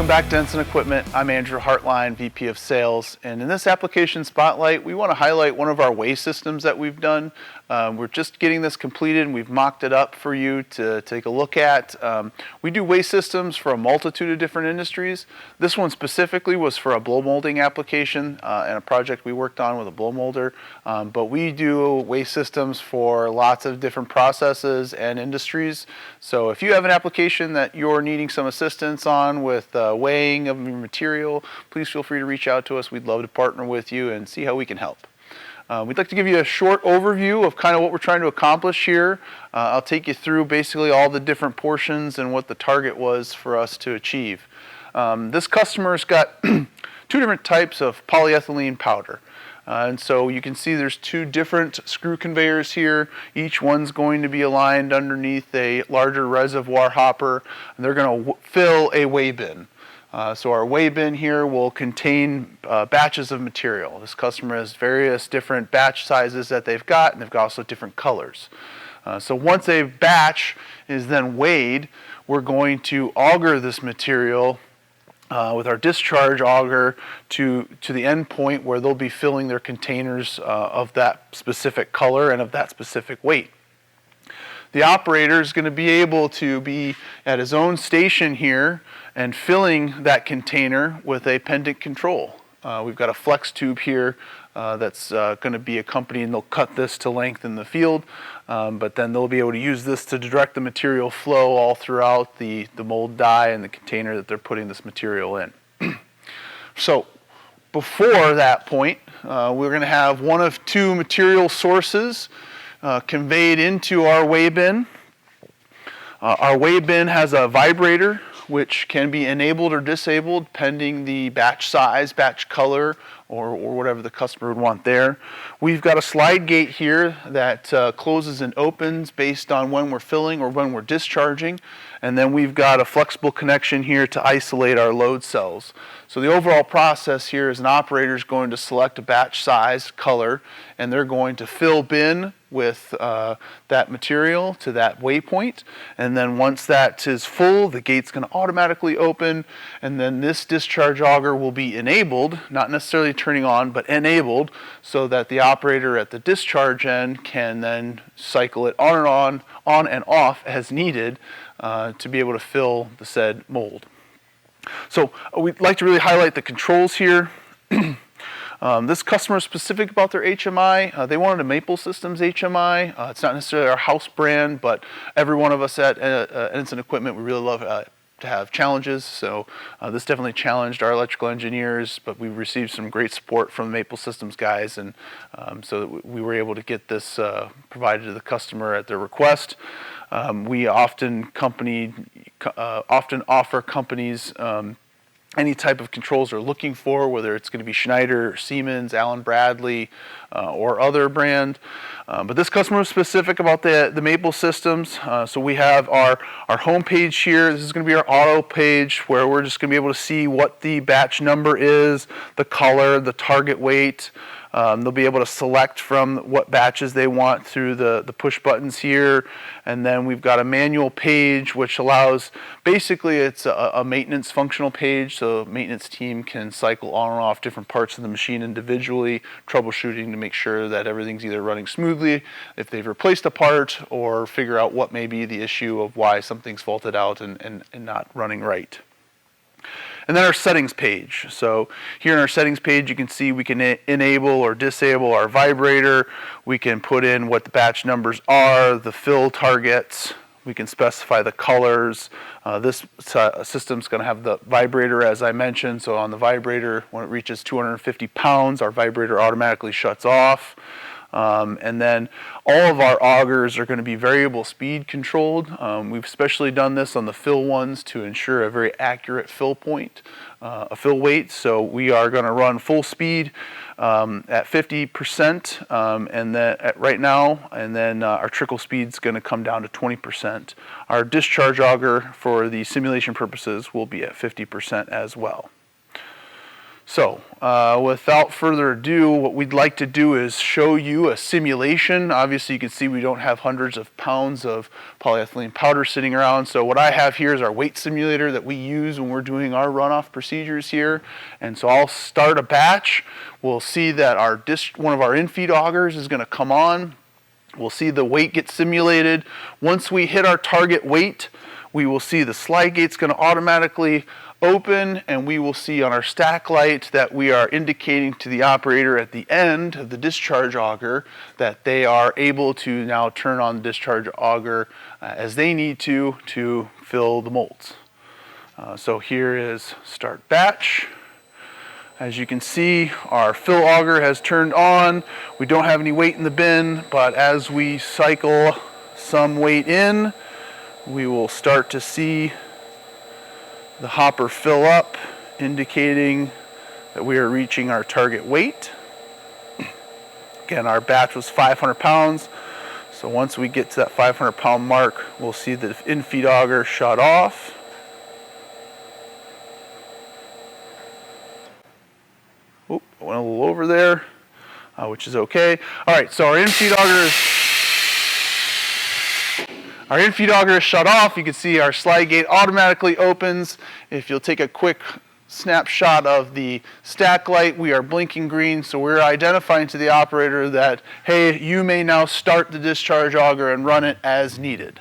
Welcome back to Ensign Equipment. I'm Andrew Hartline, VP of Sales, and in this application spotlight, we want to highlight one of our weigh systems that we've done. We're just getting this completed and we've mocked it up for you to take a look at. We do weigh systems for a multitude of different industries. This one specifically was for a blow molding application and a project we worked on with a blow molder. But we do weigh systems for lots of different processes and industries. So if you have an application that you're needing some assistance on with weighing of your material, please feel free to reach out to us. We'd love to partner with you and see how we can help. We'd like to give you a short overview of kind of what we're trying to accomplish here. I'll take you through basically all the different portions and what the target was for us to achieve. This customer's got two different types of polyethylene powder. And so you can see there's two different screw conveyors here. Each one's going to be aligned underneath a larger reservoir hopper, and they're going to fill a weigh bin. So our weigh bin here will contain batches of material. This customer has various different batch sizes that they've got, and they've got also different colors. So once a batch is then weighed, we're going to auger this material with our discharge auger to the end point where they'll be filling their containers of that specific color and of that specific weight. The operator is going to be able to be at his own station here and filling that container with a pendant control. We've got a flex tube here that's going to be accompanied, and they'll cut this to length in the field, but then they'll be able to use this to direct the material flow all throughout the mold die and the container that they're putting this material in. So before that point, we're going to have one of two material sources conveyed into our weigh bin. Our weigh bin has a vibrator which can be enabled or disabled pending the batch size, batch color, or whatever the customer would want there. We've got a slide gate here that closes and opens based on when we're filling or when we're discharging. And then we've got a flexible connection here to isolate our load cells. So the overall process here is an operator is going to select a batch size, color, and they're going to fill bin with that material to that waypoint. And then once that is full, the gate's going to automatically open, and then this discharge auger will be enabled, not necessarily turning on, but enabled, so that the operator at the discharge end can then cycle it on and off as needed to be able to fill the said mold. So we'd like to really highlight the controls here. This customer is specific about their HMI. They wanted a Maple Systems HMI. It's not necessarily our house brand, but every one of us at Ensign Equipment, we really love to have challenges. So this definitely challenged our electrical engineers, but we received some great support from the Maple Systems guys, and so that we were able to get this provided to the customer at their request. We often offer companies any type of controls they're looking for, whether it's going to be Schneider, Siemens, Allen Bradley, or other brand. But this customer was specific about the Maple Systems. So we have our home page here. This is going to be our auto page where we're just going to be able to see what the batch number is, the color, the target weight. They'll be able to select from what batches they want through the push buttons here. And then we've got a manual page which allows, basically it's a maintenance functional page, so maintenance team can cycle on and off different parts of the machine individually, troubleshooting to make sure that everything's either running smoothly, if they've replaced a part, or figure out what may be the issue of why something's faulted out and not running right. And then our settings page. So here in our settings page, you can see we can enable or disable our vibrator. We can put in what the batch numbers are, the fill targets. We can specify the colors. This system's going to have the vibrator, as I mentioned. So on the vibrator, when it reaches 250 pounds, our vibrator automatically shuts off. And then all of our augers are going to be variable speed controlled. We've especially done this on the fill ones to ensure a very accurate fill point, a fill weight. So we are going to run full speed at 50% and then right now, and then our trickle speed is going to come down to 20%. Our discharge auger for the simulation purposes will be at 50% as well. So without further ado, what we'd like to do is show you a simulation. Obviously you can see we don't have hundreds of pounds of polyethylene powder sitting around. So what I have here is our weight simulator that we use when we're doing our runoff procedures here. And so I'll start a batch. We'll see that one of our in-feed augers is going to come on. We'll see the weight get simulated. Once we hit our target weight, we will see the slide gate's going to automatically open, and we will see on our stack light that we are indicating to the operator at the end of the discharge auger that they are able to now turn on the discharge auger as they need to fill the molds. So here is start batch. As you can see, our fill auger has turned on. We don't have any weight in the bin, but as we cycle some weight in, we will start to see the hopper fill up, indicating that we are reaching our target weight. Again, our batch was 500 pounds, so once we get to that 500 pound mark, we'll see the in-feed auger shut off. Oop, I went a little over there, which is okay. All right, so our in-feed auger is shut off. You can see our slide gate automatically opens. If you'll take a quick snapshot of the stack light, we are blinking green, so we're identifying to the operator that, hey, you may now start the discharge auger and run it as needed.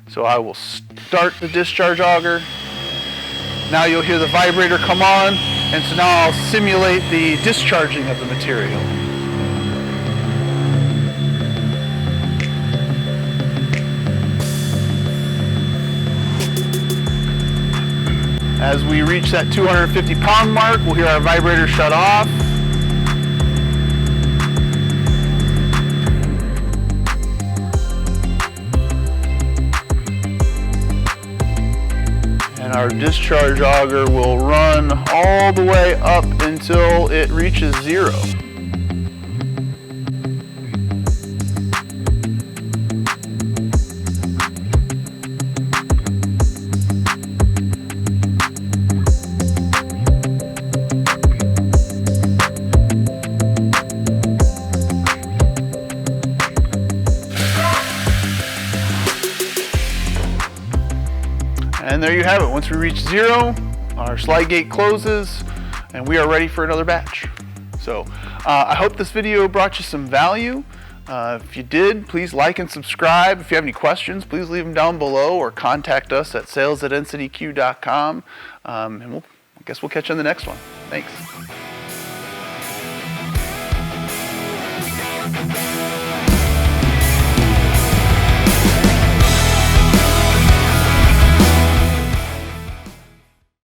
So I will start the discharge auger. Now you'll hear the vibrator come on, and so now I'll simulate the discharging of the material. As we reach that 250 pound mark, we'll hear our vibrator shut off. And our discharge auger will run all the way up until it reaches 0. And there you have it. Once we reach 0, our slide gate closes and we are ready for another batch. So I hope this video brought you some value. If you did, please like and subscribe. If you have any questions, please leave them down below or contact us at sales@ensigneq.com. And I guess we'll catch you on the next one. Thanks.